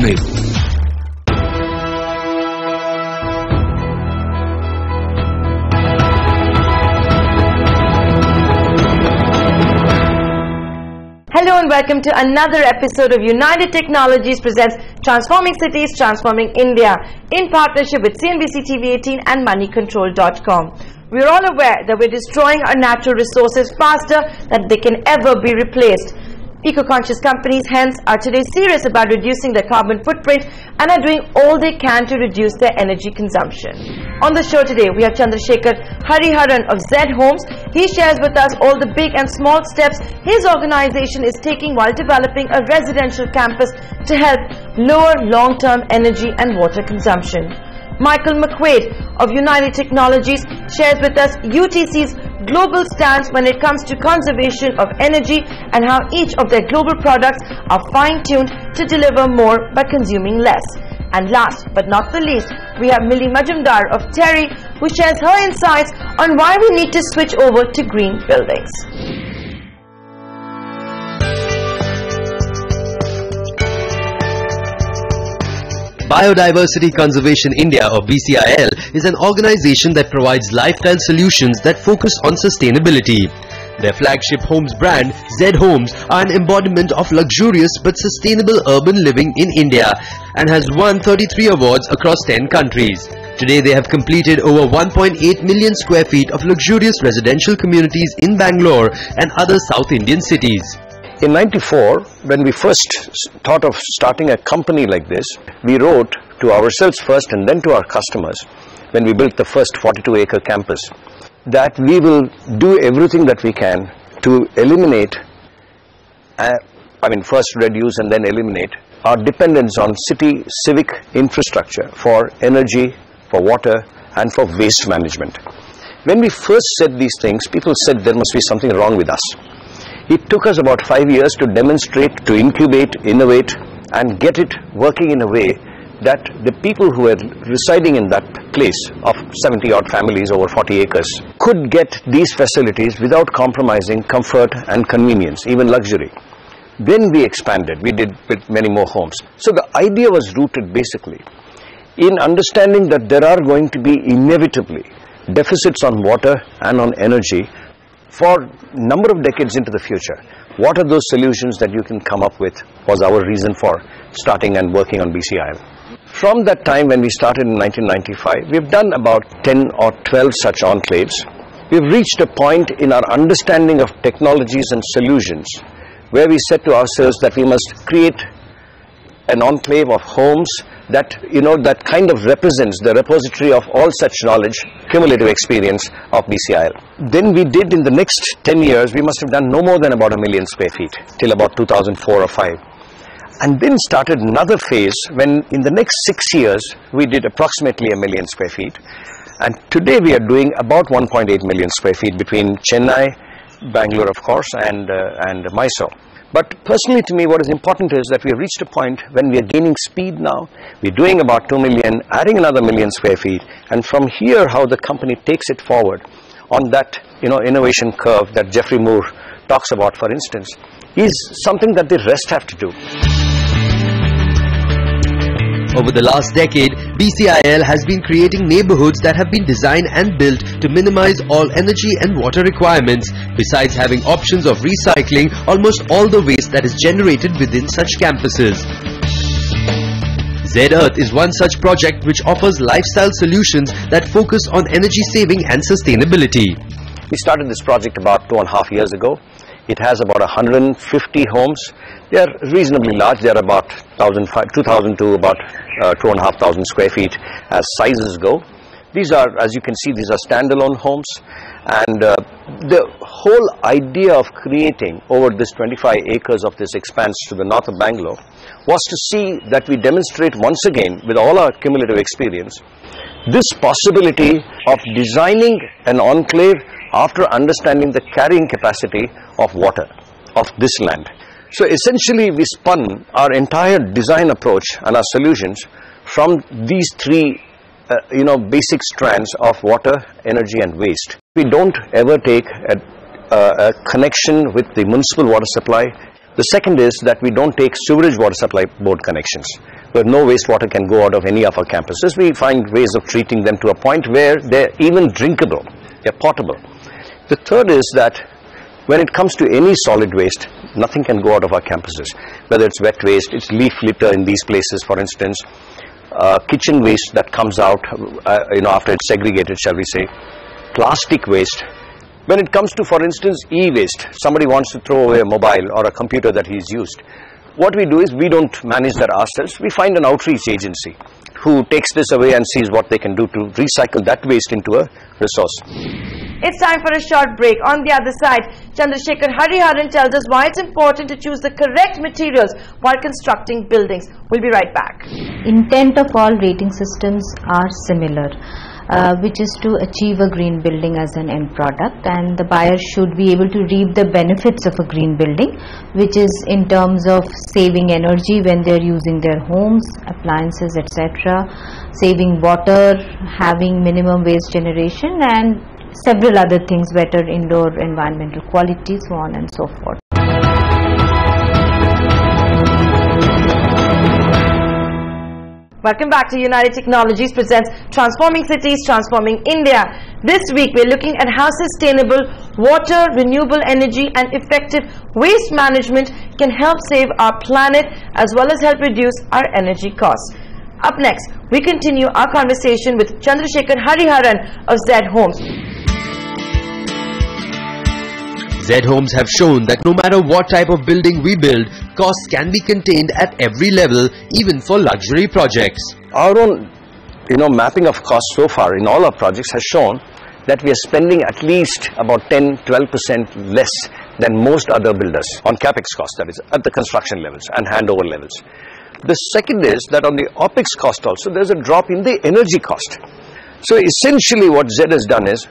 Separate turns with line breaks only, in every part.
email.
Hello and welcome to another episode of United Technologies presents Transforming Cities, Transforming India in partnership with CNBC TV18 and moneycontrol.com. We're all aware that we're destroying our natural resources faster than they can ever be replaced. Eco-conscious companies hence are today serious about reducing their carbon footprint and are doing all they can to reduce their energy consumption. On the show today we have Chandrasekhar Hariharan of Z Homes. He shares with us all the big and small steps his organization is taking while developing a residential campus to help lower long-term energy and water consumption. Michael McQuaid of United Technologies shares with us UTC's global stance when it comes to conservation of energy and how each of their global products are fine-tuned to deliver more by consuming less. And last but not the least, we have Millie Majumdar of Terry, who shares her insights on why we need to switch over to green buildings.
Biodiversity Conservation India, or BCIL, is an organization that provides lifestyle solutions that focus on sustainability. Their flagship homes brand, Z Homes, are an embodiment of luxurious but sustainable urban living in India and has won 33 awards across 10 countries. Today they have completed over 1.8 million square feet of luxurious residential communities in Bangalore and other South Indian cities.
In '94, when we first thought of starting a company like this, we wrote to ourselves first and then to our customers, when we built the first 42-acre campus, that we will do everything that we can to eliminate, first reduce and then eliminate our dependence on city civic infrastructure for energy, for water and for waste management. When we first said these things, people said there must be something wrong with us. It took us about 5 years to demonstrate, to incubate, innovate and get it working in a way that the people who were residing in that place of 70 odd families over 40 acres could get these facilities without compromising comfort and convenience, even luxury. Then we expanded, we did with many more homes. So the idea was rooted basically in understanding that there are going to be inevitably deficits on water and on energy for a number of decades into the future. What are those solutions that you can come up with was our reason for starting and working on BCIL. From that time when we started in 1995, we've done about 10 or 12 such enclaves. We've reached a point in our understanding of technologies and solutions where we said to ourselves that we must create an enclave of homes that, that kind of represents the repository of all such knowledge, cumulative experience of BCIL. Then we did, in the next 10 years, we must have done no more than about 1 million square feet till about 2004 or 5. And then started another phase when in the next 6 years, we did approximately 1 million square feet. And today we are doing about 1.8 million square feet between Chennai, Bangalore of course, and Mysore. But personally to me, what is important is that we have reached a point when we are gaining speed now. We're doing about 2 million, adding another 1 million square feet. And from here, how the company takes it forward on that, innovation curve that Jeffrey Moore talks about, for instance, is something that the rest have to do.
Over the last decade, BCIL has been creating neighborhoods that have been designed and built to minimize all energy and water requirements, besides having options of recycling almost all the waste that is generated within such campuses. Z-Earth is one such project which offers lifestyle solutions that focus on energy saving and sustainability.
We started this project about 2.5 years ago. It has about 150 homes. They are reasonably large. They are about 2,000 to about 2,500 square feet as sizes go. These are, as you can see, these are standalone homes. And the whole idea of creating over this 25 acres of this expanse to the north of Bangalore was to see that we demonstrate once again with all our cumulative experience this possibility of designing an enclave after understanding the carrying capacity of water of this land. So essentially we spun our entire design approach and our solutions from these three basic strands of water, energy and waste. We don't ever take a connection with the municipal water supply. The The second is that we don't take sewerage water supply board connections, where no wastewater can go out of any of our campuses. We find ways of treating them to a point where they're even drinkable, they're potable. The third is that when it comes to any solid waste, nothing can go out of our campuses, whether it's wet waste, it's leaf litter in these places, for instance, kitchen waste that comes out after it's segregated, shall we say, plastic waste. When it comes to, for instance, e-waste, somebody wants to throw away a mobile or a computer that he's used. What we do is we don't manage that ourselves. We find an outreach agency who takes this away and sees what they can do to recycle that waste into a resource.
It's time for a short break. On the other side, Chandrasekhar Hariharan tells us why it's important to choose the correct materials while constructing buildings. We'll be right back.
Intent of all rating systems are similar, which is to achieve a green building as an end product, and the buyer should be able to reap the benefits of a green building, which is in terms of saving energy when they're using their homes, appliances, etc., saving water, having minimum waste generation, and several other things, better indoor environmental quality, so on and so forth.
Welcome back to United Technologies presents Transforming Cities, Transforming India. This week we're looking at how sustainable water, renewable energy and effective waste management can help save our planet as well as help reduce our energy costs. Up next, we continue our conversation with Chandrasekhar Hariharan of Z Homes.
Z Homes have shown that no matter what type of building we build, costs can be contained at every level, even for luxury projects.
Our own mapping of costs so far in all our projects has shown that we are spending at least about 10-12% less than most other builders on capex costs, that is at the construction levels and handover levels. The second is that on the OPEX cost also there's a drop in the energy cost. So essentially what Z has done is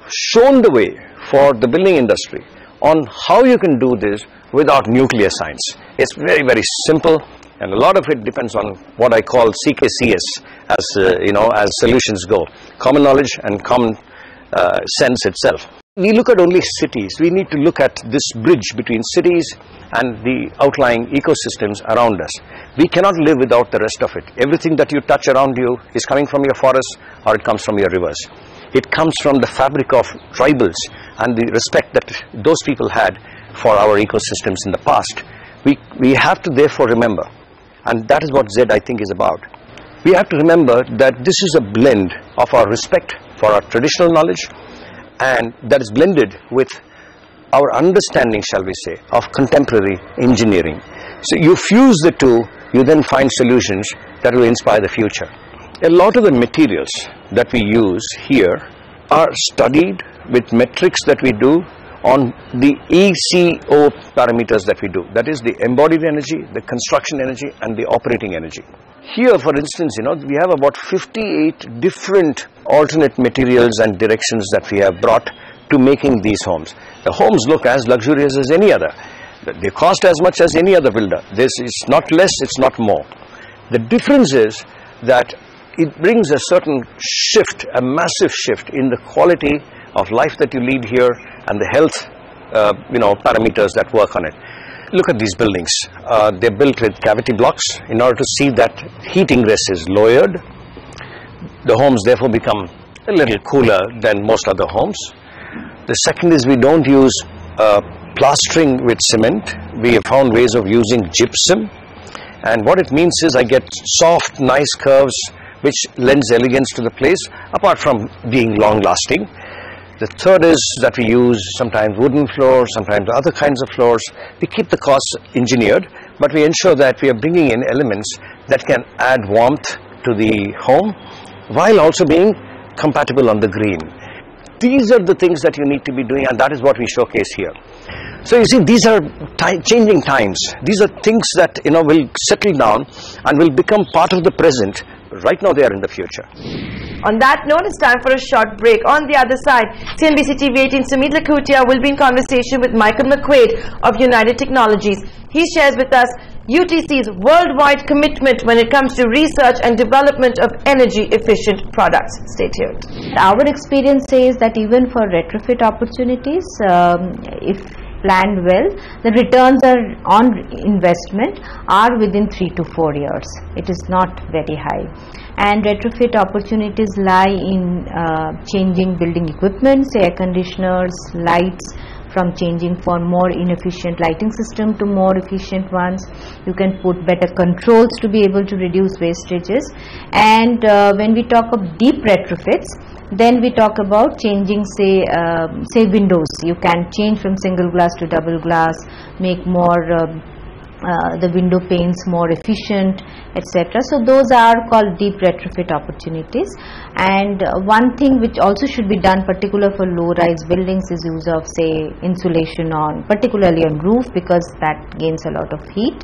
shown the way for the building industry on how you can do this without nuclear science. It's very, very simple, and a lot of it depends on what I call CKCS as solutions go, common knowledge and common sense itself. We look at only cities. We need to look at this bridge between cities and the outlying ecosystems around us. We cannot live without the rest of it. Everything that you touch around you is coming from your forests or it comes from your rivers. It comes from the fabric of tribals and the respect that those people had for our ecosystems in the past. We have to therefore remember, and that is what Z I think is about. We have to remember that this is a blend of our respect for our traditional knowledge, and that is blended with our understanding, shall we say, of contemporary engineering. So you fuse the two, you then find solutions that will inspire the future. A lot of the materials that we use here are studied with metrics that we do on the ECO parameters that we do. That is the embodied energy, the construction energy and the operating energy. Here, for instance, we have about 58 different alternate materials and directions that we have brought to making these homes. The homes look as luxurious as any other. They cost as much as any other builder. This is not less, it's not more. The difference is that it brings a certain shift, a massive shift in the quality of life that you lead here and the health parameters that work on it. Look at these buildings. They're built with cavity blocks in order to see that heat ingress is lowered. The homes therefore become a little cooler than most other homes. The second is we don't use plastering with cement. We have found ways of using gypsum, and what it means is I get soft, nice curves which lends elegance to the place apart from being long lasting. The third is that we use sometimes wooden floors, sometimes other kinds of floors. We keep the costs engineered, but we ensure that we are bringing in elements that can add warmth to the home while also being compatible on the green. These are the things that you need to be doing, and that is what we showcase here. So you see, these are changing times. These are things that will settle down and will become part of the present. Right now they are in the future.
On that note, it's time for a short break. On the other side, CNBC TV18 Sumit Lakhutia will be in conversation with Michael McQuaid of United Technologies. He shares with us UTC's worldwide commitment when it comes to research and development of energy-efficient products. Stay tuned.
Our experience says that even for retrofit opportunities, if planned well, the returns on investment are within 3 to 4 years. It is not very high. And retrofit opportunities lie in changing building equipment, say air conditioners, lights, from changing for more inefficient lighting system to more efficient ones. You can put better controls to be able to reduce wastages. And when we talk of deep retrofits, then we talk about changing, say windows. You can change from single glass to double glass, make more the window panes more efficient, etc. So those are called deep retrofit opportunities. And one thing which also should be done, particular for low-rise buildings, is use of, say, insulation on, particularly on roof, because that gains a lot of heat.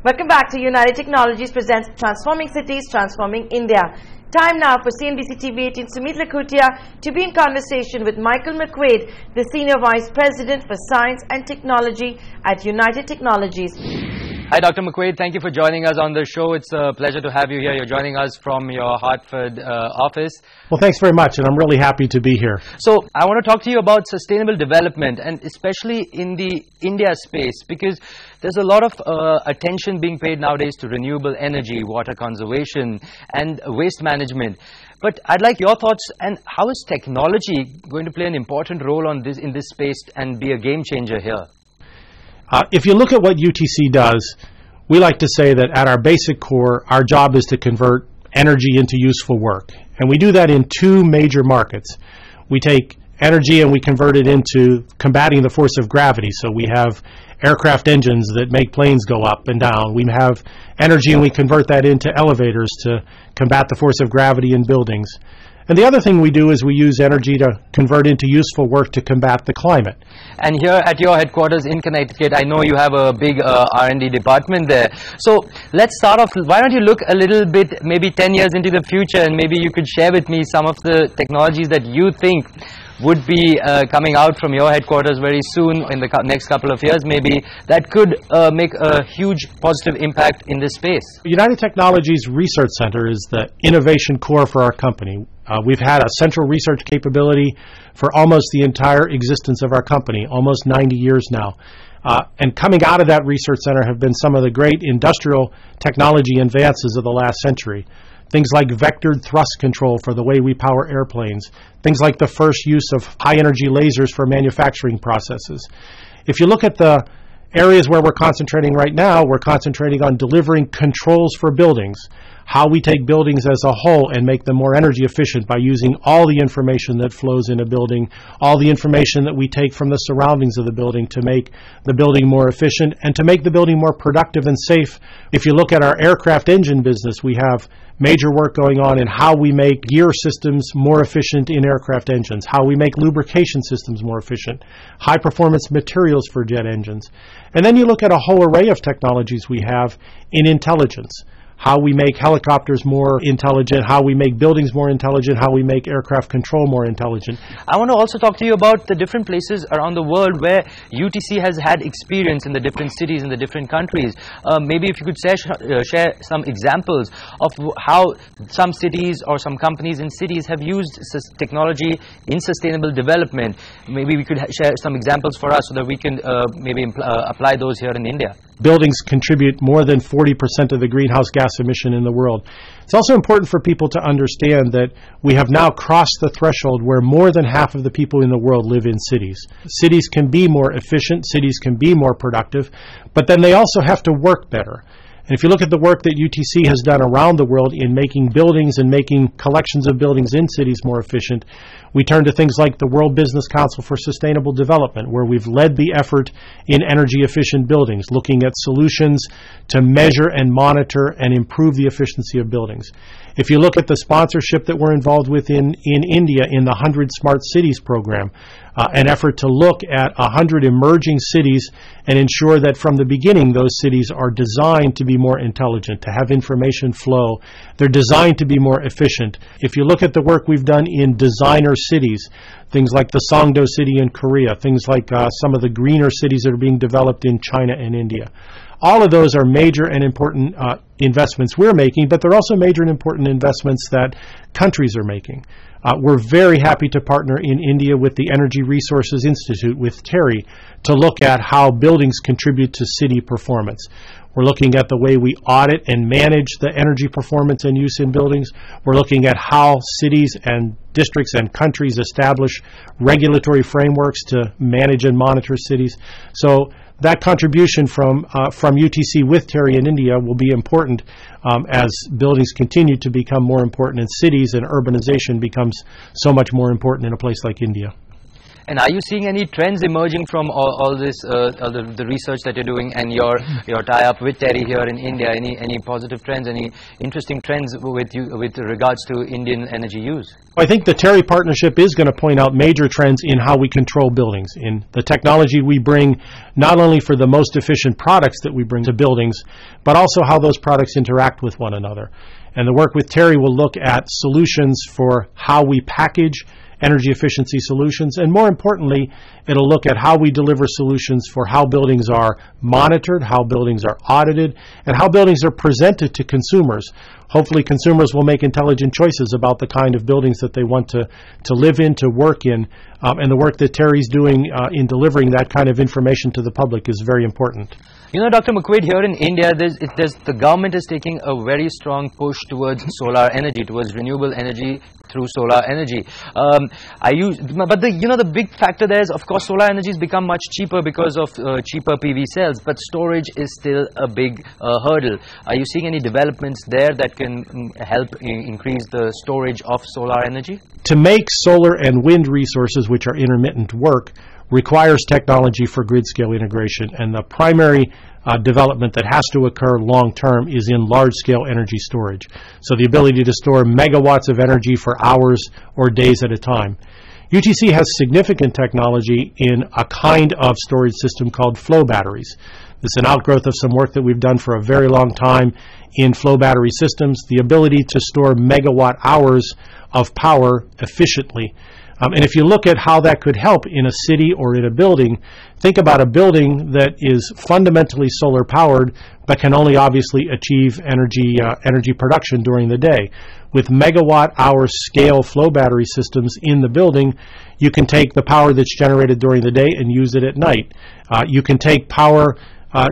Welcome back to United Technologies presents Transforming Cities, Transforming India. Time now for CNBC TV18 Sumit Lakhutia to be in conversation with Michael McQuaid, the Senior Vice President for Science and Technology at United Technologies.
Hi, Dr. McQuaid. Thank you for joining us on the show. It's a pleasure to have you here. You're joining us from your Hartford office.
Well, thanks very much, and I'm really happy to be here.
So I want to talk to you about sustainable development, and especially in the India space, because there's a lot of attention being paid nowadays to renewable energy, water conservation, and waste management. But I'd like your thoughts, and how is technology going to play an important role on in this space and be a game changer here?
If you look at what UTC does, we like to say that at our basic core, our job is to convert energy into useful work. And we do that in two major markets. We take energy and we convert it into combating the force of gravity. So we have aircraft engines that make planes go up and down. We have energy and we convert that into elevators to combat the force of gravity in buildings. And the other thing we do is we use energy to convert into useful work to combat the climate.
And here at your headquarters in Connecticut, I know you have a big R&D department there. So let's start off. Why don't you look a little bit, maybe 10 years into the future, and maybe you could share with me some of the technologies that you think would be coming out from your headquarters very soon, in the next couple of years maybe, that could make a huge positive impact in this space.
United Technologies Research Center is the innovation core for our company. We've had a central research capability for almost the entire existence of our company, almost 90 years now. And coming out of that research center have been some of the great industrial technology advances of the last century. Things like vectored thrust control for the way we power airplanes. Things like the first use of high-energy lasers for manufacturing processes. If you look at the areas where we're concentrating right now, we're concentrating on delivering controls for buildings, how we take buildings as a whole and make them more energy efficient by using all the information that flows in a building, all the information that we take from the surroundings of the building to make the building more efficient and to make the building more productive and safe. If you look at our aircraft engine business, we have major work going on in how we make gear systems more efficient in aircraft engines, how we make lubrication systems more efficient, high performance materials for jet engines. And then you look at a whole array of technologies we have in intelligence, how we make helicopters more intelligent, how we make buildings more intelligent, how we make aircraft control more intelligent.
I want to also talk to you about the different places around the world where UTC has had experience in the different cities in the different countries. Maybe if you could share some examples of how some cities or some companies in cities have used technology in sustainable development. Maybe we could share some examples for us so that we can maybe apply those here in India.
Buildings contribute more than 40% of the greenhouse gas emission in the world. It's also important for people to understand that we have now crossed the threshold where more than half of the people in the world live in cities. Cities can be more efficient, cities can be more productive, but then they also have to work better. And if you look at the work that UTC has done around the world in making buildings and making collections of buildings in cities more efficient, we turn to things like the World Business Council for Sustainable Development, where we've led the effort in energy-efficient buildings, looking at solutions to measure and monitor and improve the efficiency of buildings. If you look at the sponsorship that we're involved with in India in the 100 Smart Cities program, an effort to look at 100 emerging cities and ensure that from the beginning those cities are designed to be more intelligent, to have information flow. They're designed to be more efficient. If you look at the work we've done in designer cities, things like the Songdo city in Korea, things like some of the greener cities that are being developed in China and India, All of those are major and important investments we're making, but they're also major and important investments that countries are making. We're very happy to partner in India with the Energy Resources Institute, with TERI, to look at how buildings contribute to city performance. We're looking at the way we audit and manage the energy performance and use in buildings. We're looking at how cities and districts and countries establish regulatory frameworks to manage and monitor cities. So that contribution from UTC with TERI in India will be important as buildings continue to become more important in cities and urbanization becomes so much more important in a place like India.
And are you seeing any trends emerging from all this, the research that you're doing and your tie-up with TERI here in India? Any positive trends, any interesting trends with regards to Indian energy use?
I think the TERI partnership is going to point out major trends in how we control buildings, in the technology we bring, not only for the most efficient products that we bring to buildings, but also how those products interact with one another. And the work with TERI will look at solutions for how we package energy efficiency solutions, and more importantly, it'll look at how we deliver solutions for how buildings are monitored, how buildings are audited, and how buildings are presented to consumers. Hopefully consumers will make intelligent choices about the kind of buildings that they want to live in, to work in, and the work that TERI's doing in delivering that kind of information to the public is very important.
You know, Dr. McQuaid, here in India, the government is taking a very strong push towards solar energy, towards renewable energy through solar energy. But the big factor there is, of course, solar energy has become much cheaper because of cheaper PV cells, but storage is still a big hurdle. Are you seeing any developments there that can help increase the storage of solar energy?
To make solar and wind resources, which are intermittent, work, requires technology for grid-scale integration, and the primary development that has to occur long-term is in large-scale energy storage. So the ability to store megawatts of energy for hours or days at a time. UTC has significant technology in a kind of storage system called flow batteries. This is an outgrowth of some work that we've done for a very long time in flow battery systems, the ability to store megawatt hours of power efficiently. And if you look at how that could help in a city or in a building, think about a building that is fundamentally solar powered but can only obviously achieve energy production during the day. With megawatt hour scale flow battery systems in the building, you can take the power that's generated during the day and use it at night. You can take power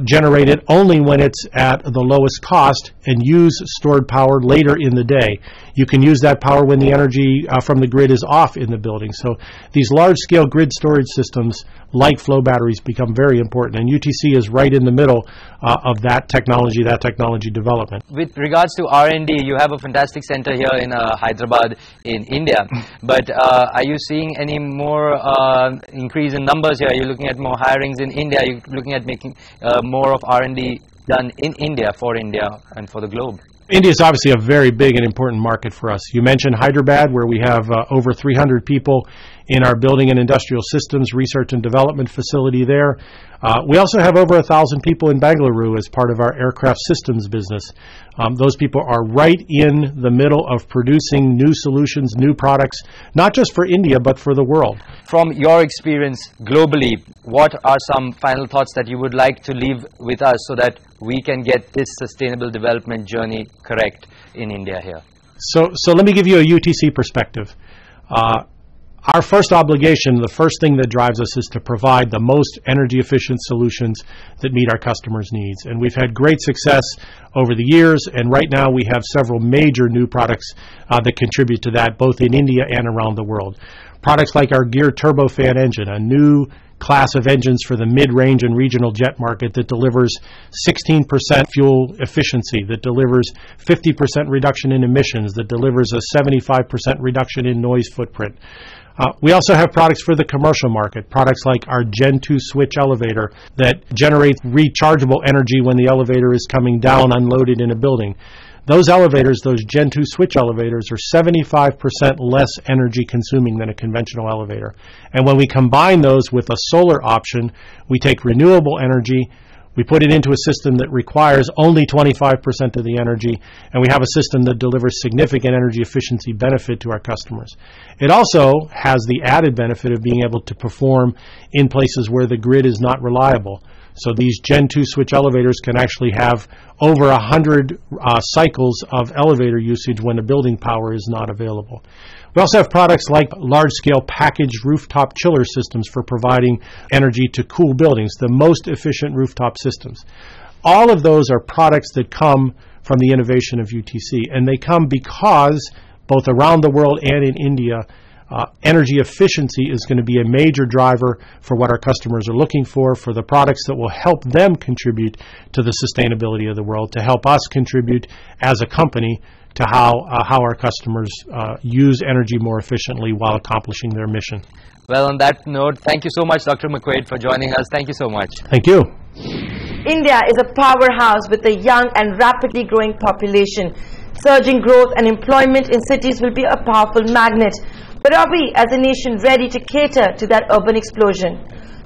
generated only when it's at the lowest cost and use stored power later in the day. You can use that power when the energy from the grid is off in the building. So these large-scale grid storage systems, like flow batteries, become very important, and UTC is right in the middle of that technology development.
With regards to R&D, you have a fantastic center here in Hyderabad in India, but are you seeing any more increase in numbers here? Are you looking at more hirings in India? Are you looking at making more of R&D done in India and for the globe?
India is obviously a very big and important market for us. You mentioned Hyderabad, where we have over 300 people in our building and industrial systems research and development facility there. We also have over 1,000 people in Bangalore as part of our aircraft systems business. Those people are right in the middle of producing new solutions, new products, not just for India, but for the world.
From your experience globally, what are some final thoughts that you would like to leave with us so that we can get this sustainable development journey correct in India here? So
let me give you a UTC perspective. Our first obligation, the first thing that drives us, is to provide the most energy efficient solutions that meet our customers' needs. And we've had great success over the years, and right now we have several major new products that contribute to that, both in India and around the world. Products like our geared turbofan engine, a new class of engines for the mid-range and regional jet market that delivers 16% fuel efficiency, that delivers 50% reduction in emissions, that delivers a 75% reduction in noise footprint. We also have products for the commercial market, products like our Gen 2 switch elevator that generates rechargeable energy when the elevator is coming down unloaded in a building. Those elevators, those Gen 2 switch elevators, are 75% less energy consuming than a conventional elevator. And when we combine those with a solar option, we take renewable energy, we put it into a system that requires only 25% of the energy, and we have a system that delivers significant energy efficiency benefit to our customers. It also has the added benefit of being able to perform in places where the grid is not reliable. So these Gen 2 switch elevators can actually have over 100 cycles of elevator usage when the building power is not available. We also have products like large-scale packaged rooftop chiller systems for providing energy to cool buildings, the most efficient rooftop systems. All of those are products that come from the innovation of UTC, and they come because both around the world and in India, energy efficiency is going to be a major driver for what our customers are looking for the products that will help them contribute to the sustainability of the world, to help us contribute as a company to how our customers use energy more efficiently while accomplishing their mission.
Well, on that note, thank you so much, Dr. McQuaid, for joining us. Thank you so much.
Thank you.
India is a powerhouse with a young and rapidly growing population. Surging growth and employment in cities will be a powerful magnet. But are we as a nation ready to cater to that urban explosion?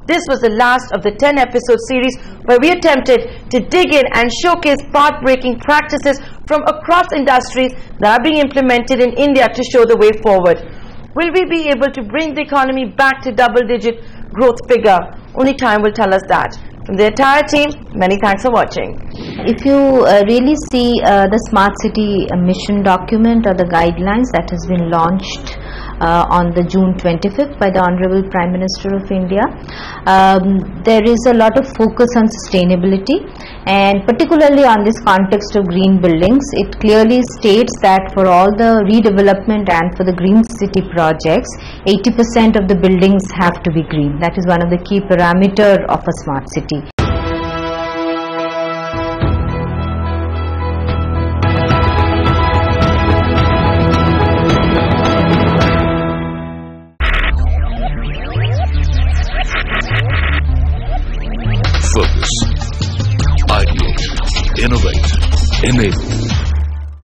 This was the last of the 10-episode series where we attempted to dig in and showcase path-breaking practices from across industries that are being implemented in India to show the way forward. Will we be able to bring the economy back to double-digit growth figure? Only time will tell us that. From the entire team, many thanks for watching.
If you really see the Smart City mission document or the guidelines that has been launched on the June 25th by the Honorable Prime Minister of India, there is a lot of focus on sustainability, and particularly on this context of green buildings. It clearly states that for all the redevelopment and for the green city projects, 80% of the buildings have to be green. That is one of the key parameters of a smart city.
Focus, ideate, innovate, enable.